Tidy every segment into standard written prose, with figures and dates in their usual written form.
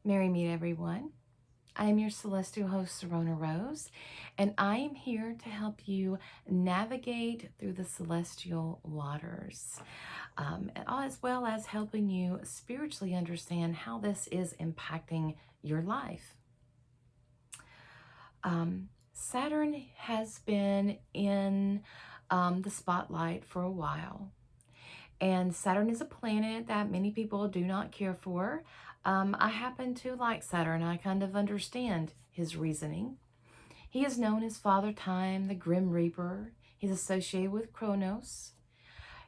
Merry meet everyone. I am your celestial host, Serona Rose, and I am here to help you navigate through the celestial waters, as well as helping you spiritually understand how this is impacting your life. Saturn has been in the spotlight for a while. And Saturn is a planet that many people do not care for. I happen to like Saturn. I kind of understand his reasoning. He is known as Father Time, the Grim Reaper. He's associated with Kronos.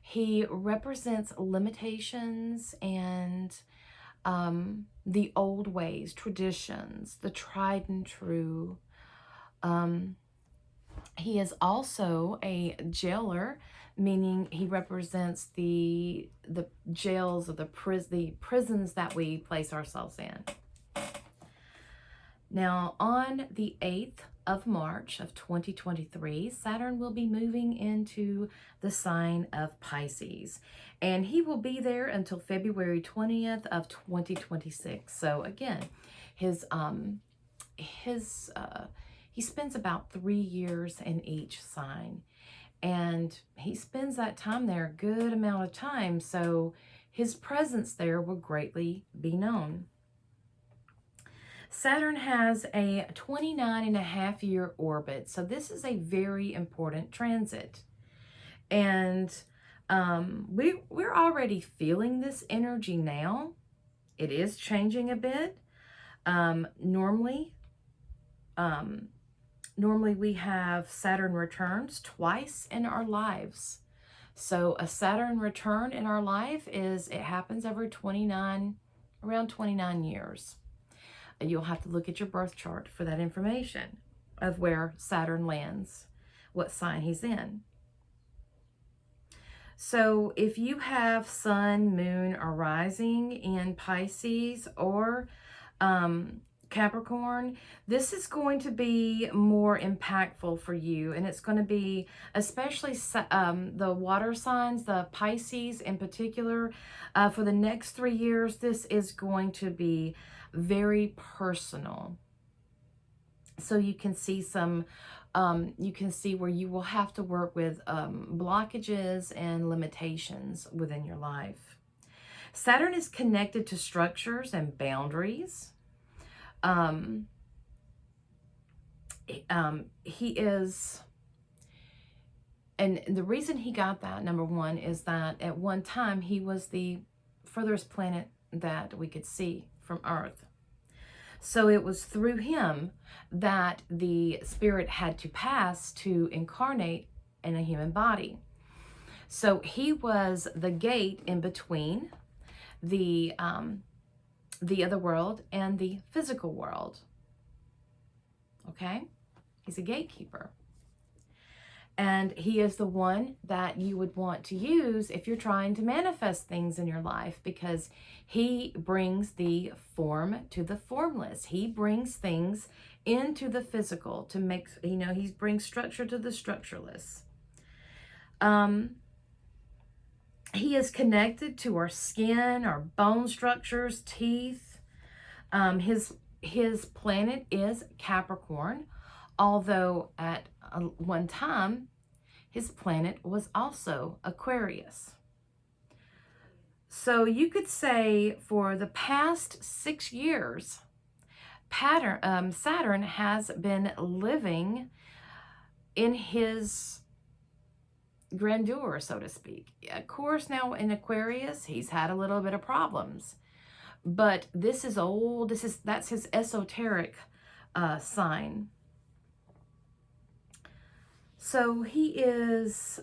He represents limitations and the old ways, traditions, the tried and true. He is also a jailer, meaning he represents the jails or the prisons that we place ourselves in. Now, on the 8th of March of 2023, Saturn will be moving into the sign of Pisces, and he will be there until February 20th of 2026. So again, he spends about 3 years in each sign, and he spends that time there a good amount of time, so his presence there will greatly be known. Saturn has a 29.5-year orbit, so this is a very important transit. And we're already feeling this energy now. It is changing a bit. Normally we have Saturn returns twice in our lives. So a Saturn return in our life it happens every around 29 years. You'll have to look at your birth chart for that information of where Saturn lands, what sign he's in. So if you have Sun, Moon, or Rising in Pisces or Capricorn, this is going to be more impactful for you, and it's going to be especially the water signs, the Pisces in particular. For the next 3 years, this is going to be very personal. So you can see where you will have to work with blockages and limitations within your life. Saturn is connected to structures and boundaries. He is, and the reason he got that, number one, is that at one time he was the furthest planet that we could see from Earth. So it was through him that the spirit had to pass to incarnate in a human body. So he was the gate in between the other world and the physical world. Okay? He's a gatekeeper. And he is the one that you would want to use if you're trying to manifest things in your life, because he brings the form to the formless. He brings things into the physical to make, he brings structure to the structureless. He is connected to our skin, our bone structures, teeth. His planet is Capricorn, although at one time his planet was also Aquarius. So you could say for the past 6 years, Saturn has been living in his grandeur, so to speak. Of course, now in Aquarius, he's had a little bit of problems, but this is old. That's his esoteric sign. So he is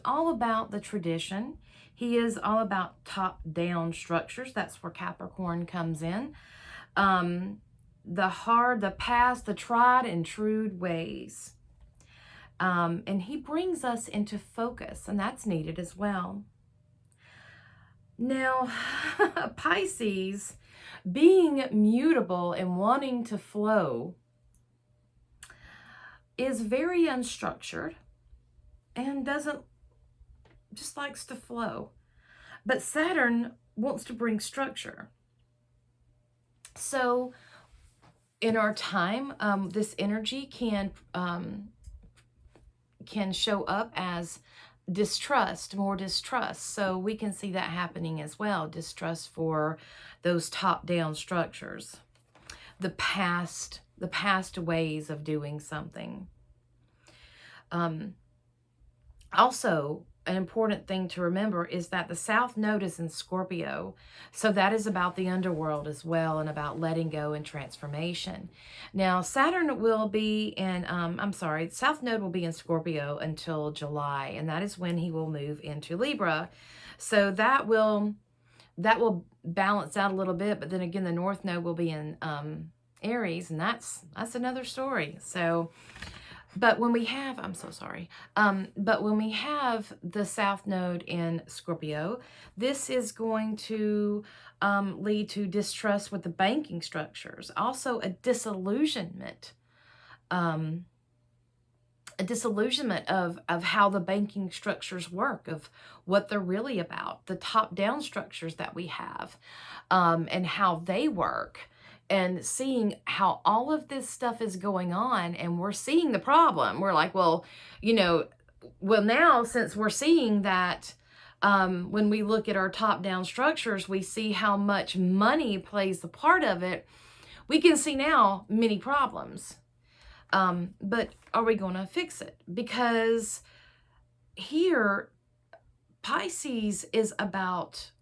all about the tradition. He is all about top-down structures. That's where Capricorn comes in. The past, the tried and true ways. And he brings us into focus, and that's needed as well. Now, Pisces, being mutable and wanting to flow, is very unstructured and just likes to flow. But Saturn wants to bring structure. So in our time, this energy can show up as distrust, more distrust. So we can see that happening as well. Distrust for those top-down structures, the past ways of doing something. Also, an important thing to remember is that the South Node is in Scorpio. So that is about the underworld as well, and about letting go and transformation. Now, Saturn will be in, South Node will be in Scorpio until July, and that is when he will move into Libra. So that will balance out a little bit, but then again, the North Node will be in Aries, and that's another story. So, but when we have, but when we have the South Node in Scorpio, this is going to lead to distrust with the banking structures. Also a disillusionment of how the banking structures work, of what they're really about, the top-down structures that we have, and how they work. And seeing how all of this stuff is going on, and we're seeing the problem. We're like, well, now since we're seeing that, when we look at our top-down structures, we see how much money plays a part of it. We can see now many problems. But are we going to fix it? Because here, Pisces is about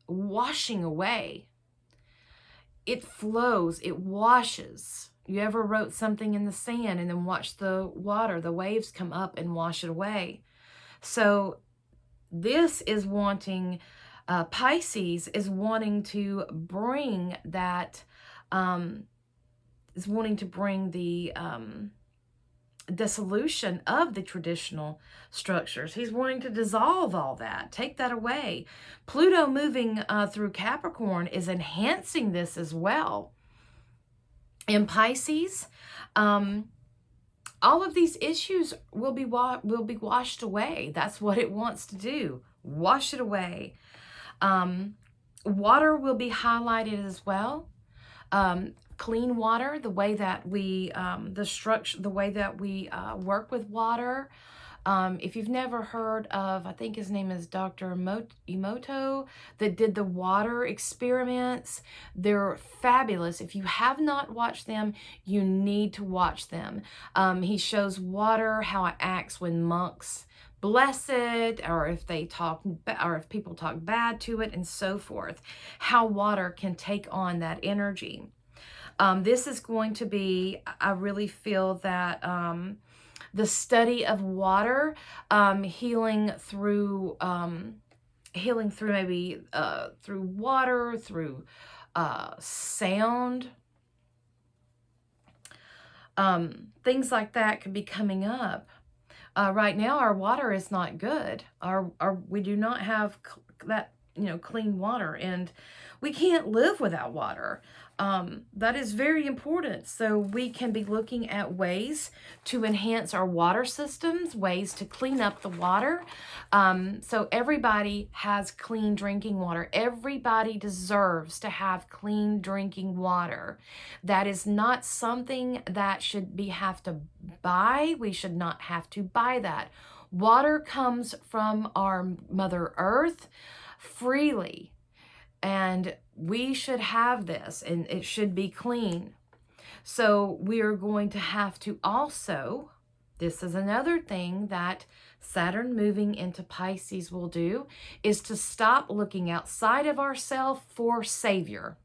washing away. It flows, it washes. You ever wrote something in the sand and then watched the water, the waves come up and wash it away? So this is wanting, Pisces is wanting to bring that, is wanting to bring the dissolution of the traditional structures. He's wanting to dissolve all that, take that away. Pluto moving through Capricorn is enhancing this as well. In Pisces, all of these issues will be washed away. That's what it wants to do. Wash it away. Water will be highlighted as well. Clean water, the way that we work with water. If you've never heard of, I think his name is Dr. Emoto, that did the water experiments. They're fabulous. If you have not watched them, you need to watch them. He shows water, how it acts when monks bless it, or if people talk bad to it, and so forth. How water can take on that energy. This is going to be, I really feel that the study of water, healing through maybe through water, through sound, things like that could be coming up. Right now, our water is not good. We do not have that clean water, and we can't live without water. That is very important. So we can be looking at ways to enhance our water systems, ways to clean up the water. So everybody has clean drinking water. Everybody deserves to have clean drinking water. That is not something that have to buy. We should not have to buy that. Water comes from our Mother Earth freely. And we should have this, and it should be clean. So we are going to have to also, this is another thing that Saturn moving into Pisces will do, is to stop looking outside of ourselves for savior,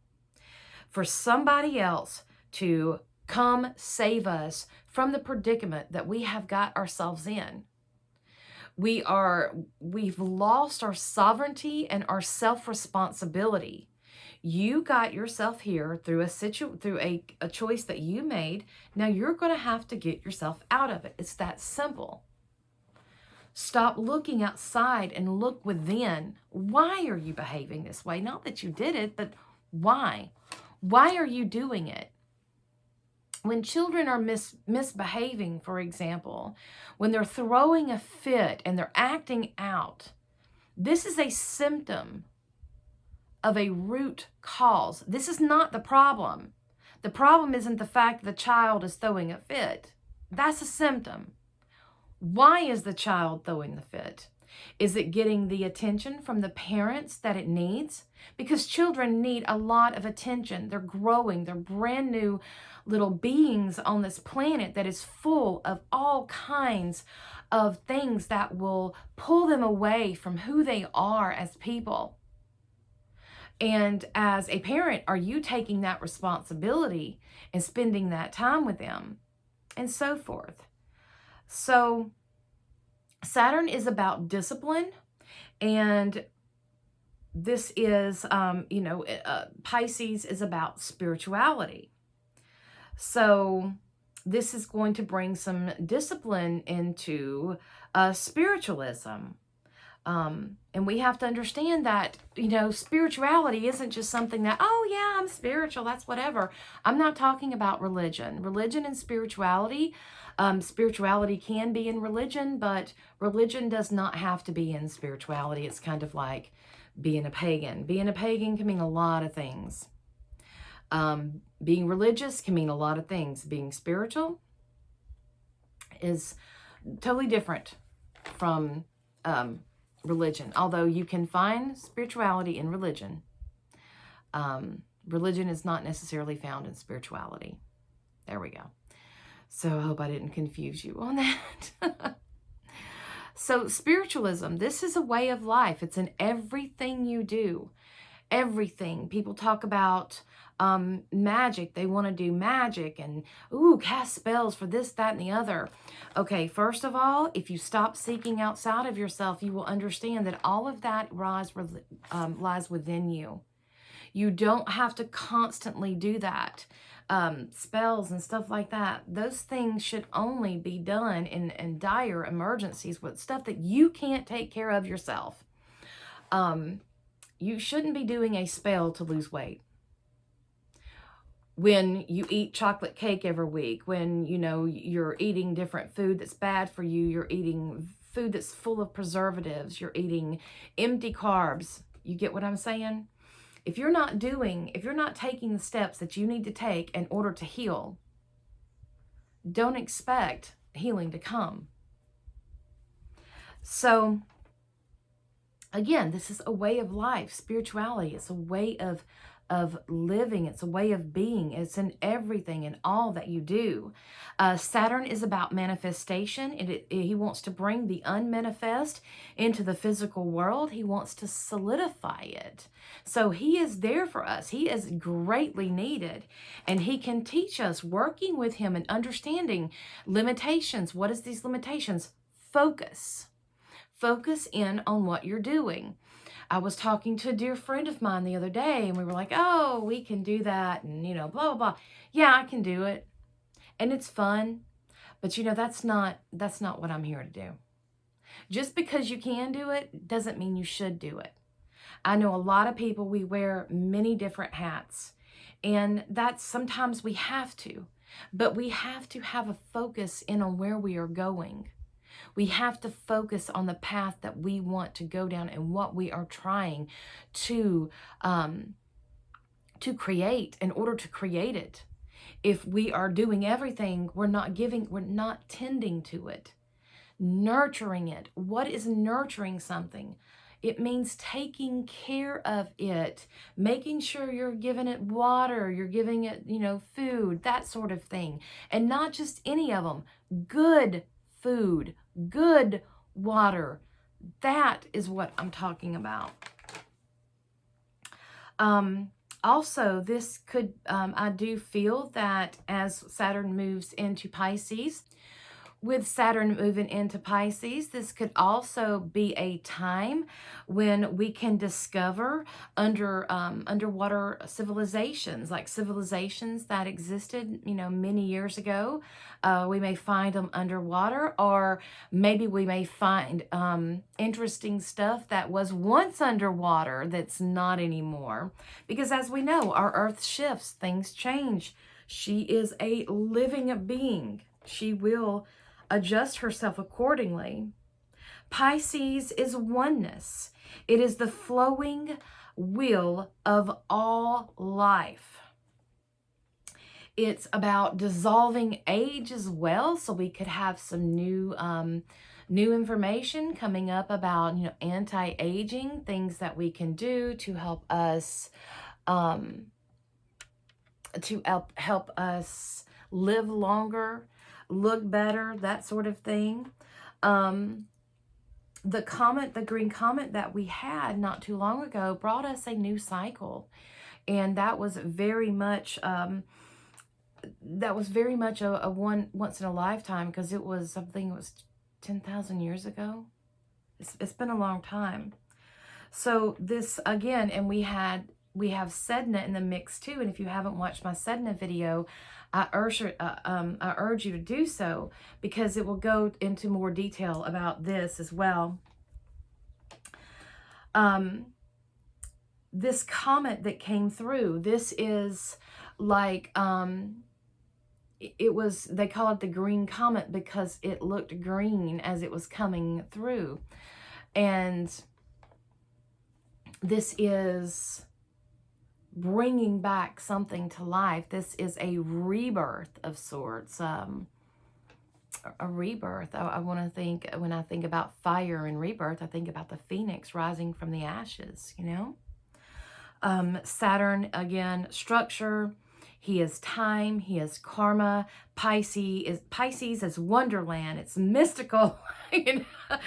for somebody else to come save us from the predicament that we have got ourselves in. We've lost our sovereignty and our self-responsibility. You got yourself here through a choice that you made. Now you're going to have to get yourself out of it. It's that simple. Stop looking outside and look within. Why are you behaving this way? Not that you did it, but why? Why are you doing it? When children are misbehaving, for example, when they're throwing a fit and they're acting out, this is a symptom of a root cause. This is not the problem. The problem isn't the fact that the child is throwing a fit. That's a symptom. Why is the child throwing the fit? Is it getting the attention from the parents that it needs? Because children need a lot of attention. They're growing. They're brand new little beings on this planet that is full of all kinds of things that will pull them away from who they are as people. And as a parent, are you taking that responsibility and spending that time with them and so forth? So Saturn is about discipline, and this is, Pisces is about spirituality. So this is going to bring some discipline into spiritualism. And we have to understand that, spirituality isn't just something that, oh yeah, I'm spiritual, that's whatever. I'm not talking about religion. Religion and spirituality, spirituality can be in religion, but religion does not have to be in spirituality. It's kind of like being a pagan. Being a pagan can mean a lot of things. Being religious can mean a lot of things. Being spiritual is totally different from religion, although you can find spirituality in religion. Religion is not necessarily found in spirituality. There we go. So I hope I didn't confuse you on that. So spiritualism, this is a way of life. It's in everything you do. Everything. People talk about magic. They want to do magic and, cast spells for this, that, and the other. Okay, first of all, if you stop seeking outside of yourself, you will understand that all of that lies within you. You don't have to constantly do that. Spells and stuff like that. Those things should only be done in dire emergencies with stuff that you can't take care of yourself. You shouldn't be doing a spell to lose weight. When you eat chocolate cake every week, when, you're eating different food that's bad for you, you're eating food that's full of preservatives, you're eating empty carbs. You get what I'm saying? If you're not taking the steps that you need to take in order to heal, don't expect healing to come. So, again, this is a way of life. Spirituality, it's a way of living. It's a way of being. It's in everything and all that you do. Saturn is about manifestation. He wants to bring the unmanifest into the physical world. He wants to solidify it. So he is there for us. He is greatly needed. And he can teach us, working with him and understanding limitations. What is these limitations? Focus. Focus in on what you're doing. I was talking to a dear friend of mine the other day, and we were like, oh, we can do that, and, blah, blah, blah. Yeah, I can do it. And it's fun. But, that's not what I'm here to do. Just because you can do it doesn't mean you should do it. I know a lot of people, we wear many different hats, and that's sometimes we have to. But we have to have a focus in on where we are going. We have to focus on the path that we want to go down and what we are trying to create in order to create it. If we are doing everything, we're not tending to it, nurturing it. What is nurturing something? It means taking care of it, making sure you're giving it water, you're giving it, food, that sort of thing. And not just any of them, good food, good water. That is what I'm talking about. Also, this could, I do feel that as Saturn moves into Pisces, with Saturn moving into Pisces, this could also be a time when we can discover underwater civilizations, like civilizations that existed, many years ago. We may find them underwater, or maybe we may find interesting stuff that was once underwater that's not anymore. Because as we know, our Earth shifts, things change. She is a living being. She will adjust herself accordingly. Pisces is oneness. It is the flowing wheel of all life. It's about dissolving age as well, so we could have some new information coming up about, you know, anti-aging, things that we can do to help us live longer, look better, that sort of thing. The green comet that we had not too long ago brought us a new cycle, and that was very much a one once in a lifetime, because it was something, it was 10,000 years ago. It's been a long time. So this again, and we have Sedna in the mix too. And if you haven't watched my Sedna video, I urge you to do so, because it will go into more detail about this as well. This comet that came through, this is like, they call it the green comet because it looked green as it was coming through. And this is bringing back something to life. This is a rebirth of sorts, a rebirth. I want to think, when I think about fire and rebirth, I think about the phoenix rising from the ashes, you know. Saturn, again, structure. He is time. He is karma. Pisces is wonderland. It's mystical. You know?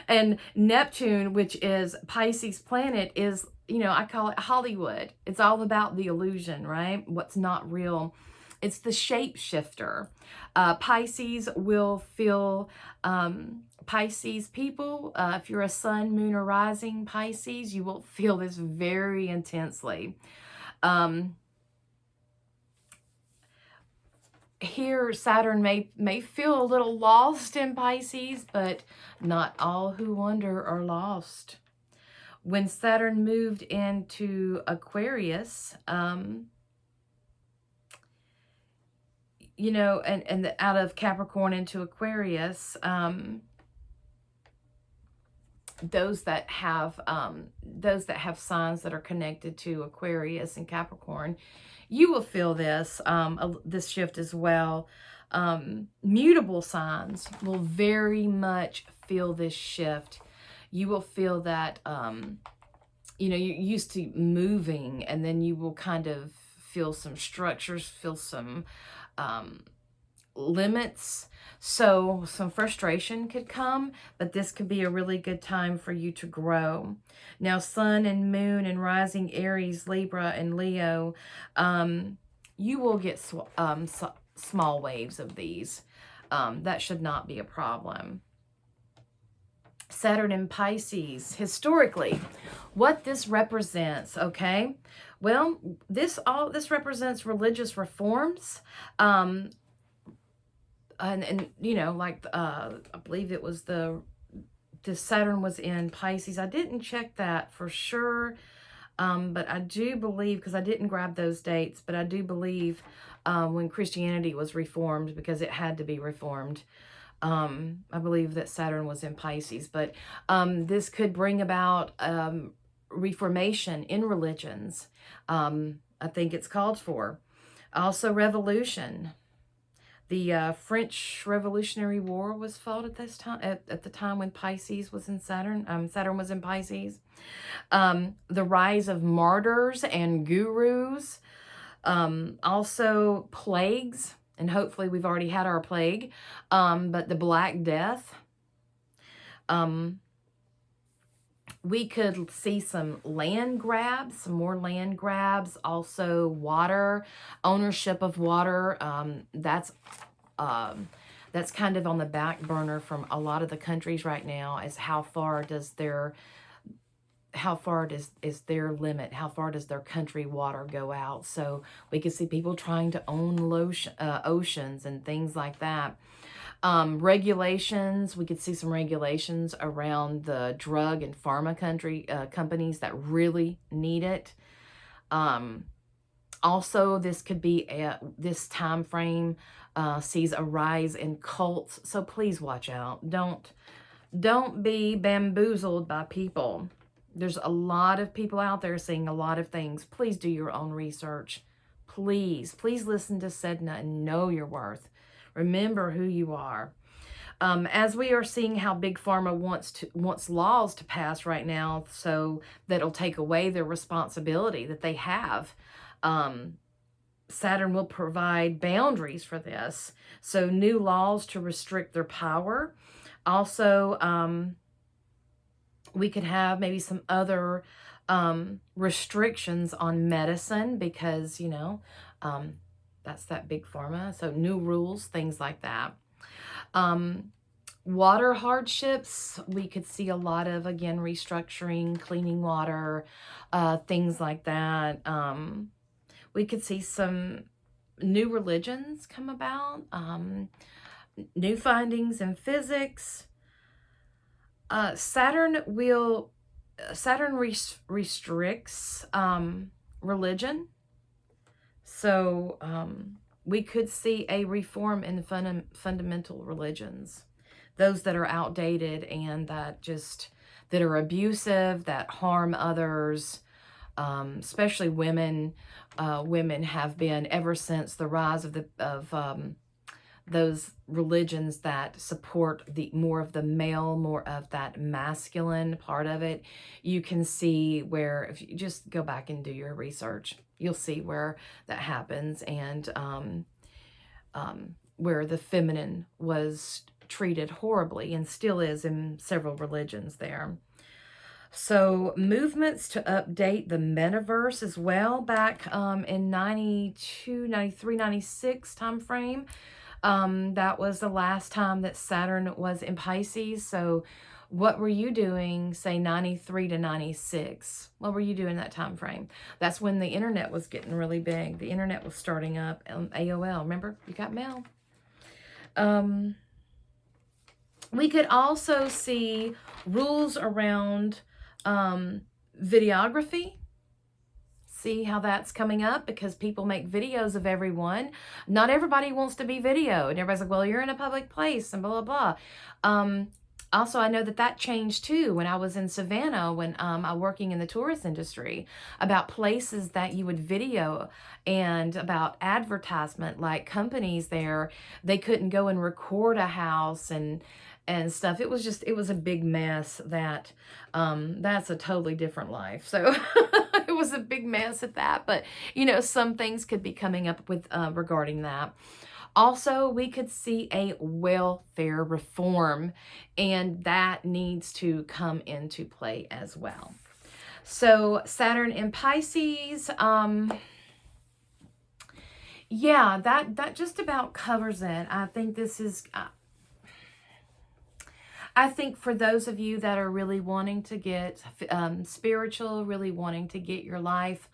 And Neptune, which is Pisces planet, is, you know, I call it Hollywood. It's all about the illusion, right? What's not real. It's the shapeshifter. Pisces will feel, Pisces people, if you're a sun, moon, or rising Pisces, you will feel this very intensely. Here, Saturn may feel a little lost in Pisces, but not all who wander are lost. When Saturn moved into Aquarius, you know, and out of Capricorn into Aquarius, those that have signs that are connected to Aquarius and Capricorn, you will feel this shift as well. Mutable signs will very much feel this shift. You will feel that, you know, you're used to moving, and then you will kind of feel some structures, feel some limits. So some frustration could come, but this could be a really good time for you to grow. Now, Sun and Moon and rising Aries, Libra, and Leo, you will get small waves of these. That should not be a problem. Saturn and Pisces, historically, what this represents, okay? Well, this represents religious reforms. And you know, like, I believe it was the Saturn was in Pisces. I didn't check that for sure, but I do believe, because I didn't grab those dates, but I do believe when Christianity was reformed, because it had to be reformed, I believe that Saturn was in Pisces. But this could bring about reformation in religions. I think it's called for. Also, revolution. The French Revolutionary War was fought at this time, at the time when Pisces was in Saturn. Saturn was in Pisces. The rise of martyrs and gurus. Also plagues, and hopefully we've already had our plague. But the Black Death. We could see some land grabs, some more land grabs. Also water, ownership of water. That's kind of on the back burner from a lot of the countries right now, is how far is their limit? How far does their country water go out? So we could see people trying to own oceans and things like that. Regulations, we could see some regulations around the drug and pharma companies that really need it. Also, this could be this time frame sees a rise in cults, so please watch out. Don't be bamboozled by people. There's a lot of people out there saying a lot of things. Please do your own research. Please, please listen to Sedna and know your worth. Remember who you are. As we are seeing how Big Pharma wants laws to pass right now, so that'll take away their responsibility that they have. Saturn will provide boundaries for this. So new laws to restrict their power. Also, we could have maybe some other restrictions on medicine because, you know, that's that Big Pharma. So new rules, things like that. Water hardships, we could see a lot of, again, restructuring, cleaning water, things like that. We could see some new religions come about, new findings in physics. Saturn restricts religion. So we could see a reform in fundamental religions, those that are outdated and that are abusive, that harm others, especially women. Women have been, ever since the rise of those religions that support more of the male, more of that masculine part of it. You can see where, if you just go back and do your research, you'll see where that happens, and where the feminine was treated horribly and still is in several religions there. So movements to update the metaverse as well, back in 92, 93, 96 time frame. That was the last time that Saturn was in Pisces. So what were you doing, say 93 to 96? What were you doing that time frame? That's when the internet was getting really big. The internet was starting up. AOL, remember? You got mail. We could also see rules around videography. See how that's coming up, because people make videos of everyone. Not everybody wants to be videoed. And everybody's like, well, you're in a public place and blah, blah, blah. Also, I know that changed too when I was in Savannah, when I'm working in the tourist industry, about places that you would video, and about advertisement, like companies there, they couldn't go and record a house and stuff. It was a big mess. That's a totally different life. So it was a big mess at that. But, you know, some things could be coming up with regarding that. Also, we could see a welfare reform, and that needs to come into play as well. So Saturn in Pisces, yeah, that just about covers it. I think this is... I think for those of you that are really wanting to get spiritual, really wanting to get your life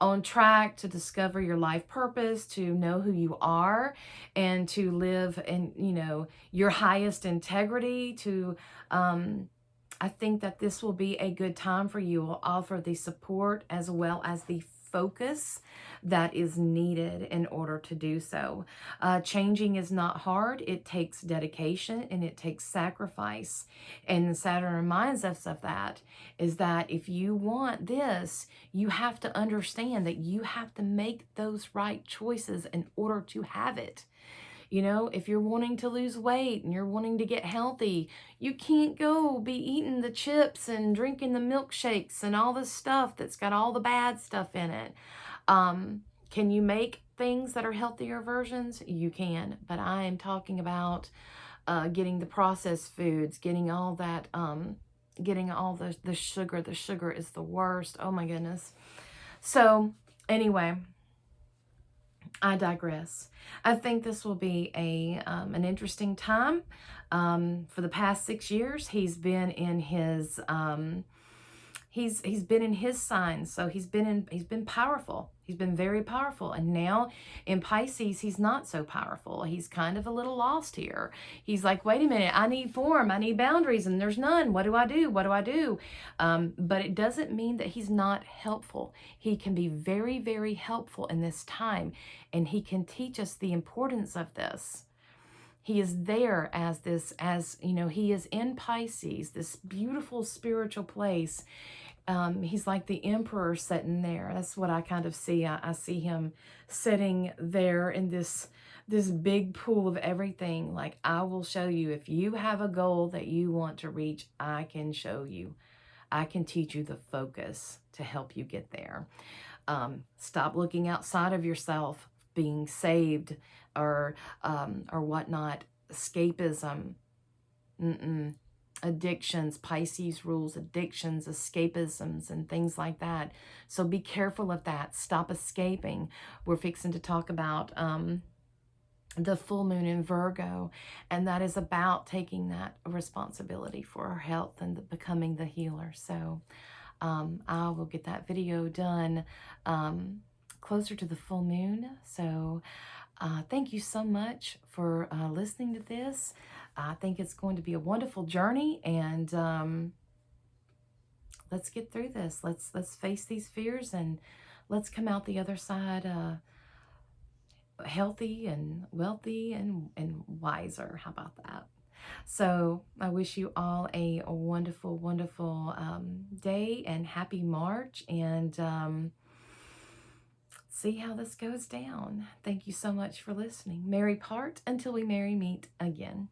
on track, to discover your life purpose, to know who you are, and to live in, you know, your highest integrity, to I think that this will be a good time for you. Will offer the support as well as the focus that is needed in order to do so. Changing is not hard. It takes dedication and it takes sacrifice. And Saturn reminds us of that, is that if you want this, you have to understand that you have to make those right choices in order to have it. You know, if you're wanting to lose weight and you're wanting to get healthy, you can't go be eating the chips and drinking the milkshakes and all this stuff that's got all the bad stuff in it. Can you make things that are healthier versions? You can, but I am talking about getting the processed foods, getting all that, getting all the sugar. The sugar is the worst. Oh my goodness. So anyway, I digress. I think this will be an interesting time. For the past 6 years, he's been in his he's been in his sign, so he's been powerful. He's been very powerful, and now in Pisces, he's not so powerful. He's kind of a little lost here. He's like, wait a minute, I need form, I need boundaries, and there's none. What do I do? What do I do? But it doesn't mean that he's not helpful. He can be very, very helpful in this time, and he can teach us the importance of this. He is there as you know, he is in Pisces, this beautiful spiritual place. He's like the emperor sitting there. That's what I kind of see. I see him sitting there in this big pool of everything. Like, I will show you. If you have a goal that you want to reach, I can show you. I can teach you the focus to help you get there. Stop looking outside of yourself, being saved or whatnot. Escapism. Mm-mm. Addictions, Pisces rules addictions, escapisms, and things like that. So be careful of that. Stop escaping. We're fixing to talk about the full moon in Virgo, and that is about taking that responsibility for our health and becoming the healer. So I will get that video done closer to the full moon. So thank you so much for listening to this. I think it's going to be a wonderful journey, and let's get through this. Let's face these fears, and let's come out the other side healthy and wealthy and wiser. How about that? So I wish you all a wonderful, wonderful day, and happy March, and see how this goes down. Thank you so much for listening. Merry part until we merry meet again.